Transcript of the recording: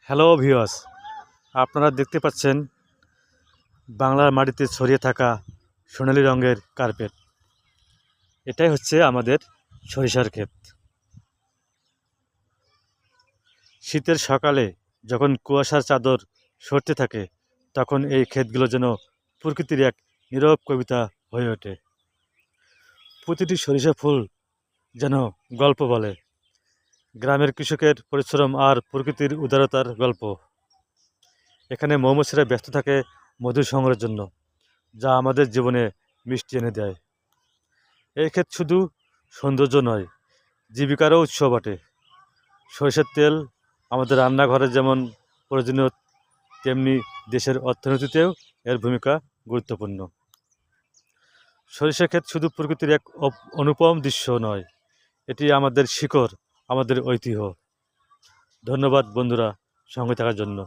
Hello viewers, আপনারা দেখতে পাচ্ছেন বাংলার মাটিতে ছড়িয়ে থাকা সোনালী রঙের কার্পেট। এটাই হচ্ছে আমাদের সরিষার ক্ষেত। শীতের সকালে যখন কুয়াশার চাদর সরতে থাকে, তখন এই ক্ষেতগুলো যেন প্রকৃতির এক নীরব কবিতা হয়ে ওঠে। প্রতিটি সরিষা ফুল যেন গল্প বলে, গ্রামের কৃষকের পরিশ্রম আর প্রকৃতির উদারতার গল্প। এখানে মৌমাছিরা ব্যস্ত থাকে মধু সংগ্রহের জন্য, যা আমাদের জীবনে মিষ্টি এনে দেয়। এই ক্ষেত শুধু সৌন্দর্য নয়, জীবিকারও উৎস বটে। সরিষার তেল আমাদের রান্নাঘরে যেমন প্রয়োজনীয়, তেমনি দেশের অর্থনীতিতেও এর ভূমিকা গুরুত্বপূর্ণ। সরিষা ক্ষেত শুধু প্রকৃতির এক অনুপম দৃশ্য নয়, এটি আমাদের শিকড়, আমাদের ঐতিহ্য। ধন্যবাদ বন্ধুরা, সঙ্গে থাকার জন্য।